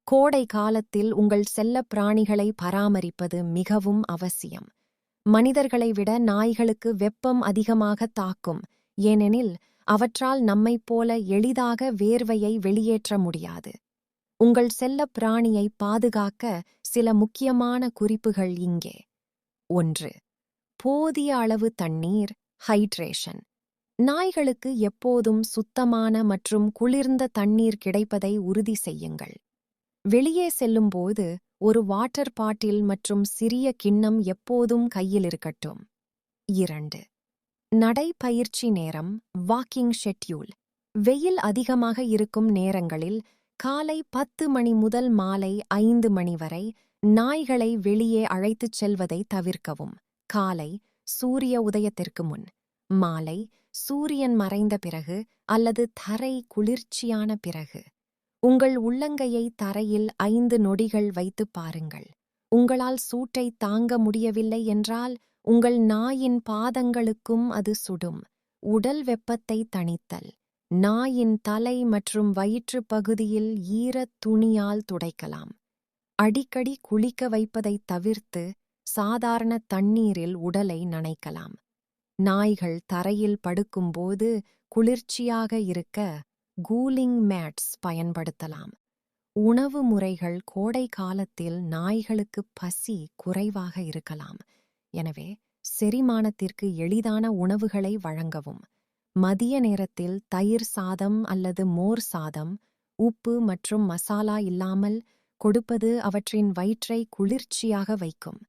கோடை காலத்தில் உங்கள் செல்லப் பிராணிகளை பராமரிப்பது மிகவும் அவசியம். மனிதர்களை விட நாய்களுக்கு வெப்பம் அதிகமாக தாக்கும், ஏனெனில் அவற்றால் நம்மைப் போல எளிதாக வேர்வையை வெளியேற்ற முடியாது. உங்கள் செல்லப் பிராணியை பாதுகாக்க சில முக்கியமான குறிப்புகள் இங்கே. 1. போதிய அளவு தண்ணீர், ஹைட்ரேஷன். நாய்களுக்கு எப்போதும் சுத்தமான மற்றும் குளிர்ந்த தண்ணீர் கிடைப்பதை உறுதி செய்யுங்கள். வெளியே செல்லும்போது ஒரு வாட்டர் பாட்டில் மற்றும் சிறிய கிண்ணம் எப்போதும் கையில் இருக்கட்டும். 2. நடைப்பயிற்சி நேரம், வாக்கிங் ஷெட்யூல். வெயில் அதிகமாக இருக்கும் நேரங்களில் காலை 10 மணி முதல் மாலை 5 மணி வரை நாய்களை வெளியே அழைத்துச் செல்வதை தவிர்க்கவும். காலை சூரிய உதயத்திற்கு முன், மாலை சூரியன் மறைந்த பிறகு அல்லது தரை குளிர்ச்சியான பிறகு. உங்கள் உள்ளங்கையை தரையில் 5 நொடிகள் வைத்துப் பாருங்கள். உங்களால் சூட்டை தாங்க முடியவில்லை என்றால் உங்கள் நாயின் பாதங்களுக்கும் அது சுடும். உடல் வெப்பத்தை தணித்தல். நாயின் தலை மற்றும் வயிற்றுப் பகுதியில் ஈரத் துணியால் துடைக்கலாம். அடிக்கடி குளிக்க வைப்பதைத் தவிர்த்து சாதாரண தண்ணீரில் உடலை நனைக்கலாம். நாய்கள் தரையில் படுக்கும்போது குளிர்ச்சியாக இருக்க கூலிங் மேட்ஸ் பயன்படுத்தலாம். உணவு முறைகள் கோடை காலத்தில் நாய்களுக்கு பசி குறைவாக இருக்கலாம். எனவே செரிமானத்திற்கு எளிதான உணவுகளை வழங்கவும். மதிய நேரத்தில் தயிர் சாதம் அல்லது மோர் சாதம், உப்பு மற்றும் மசாலா இல்லாமல் கொடுப்பது அவற்றின் வயிற்றை குளிர்ச்சியாக வைக்கும்.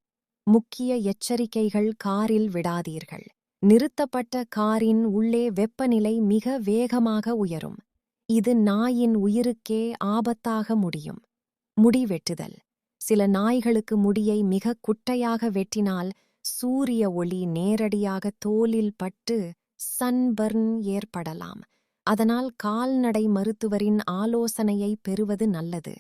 முக்கிய எச்சரிக்கைகள்: காரில் விடாதீர்கள். நிறுத்தப்பட்ட காரின் உள்ளே வெப்பநிலை மிக வேகமாக உயரும். இது நாயின் உயிருக்கே ஆபத்தாக முடியும். முடி வெட்டுதல். சில நாய்களுக்கு முடியை மிக குட்டையாக வெட்டினால் சூரிய ஒளி நேரடியாக தோலில் பட்டு சன்பர்ன் ஏற்படலாம். அதனால் கால்நடை மருத்துவரின் ஆலோசனையை பெறுவது நல்லது.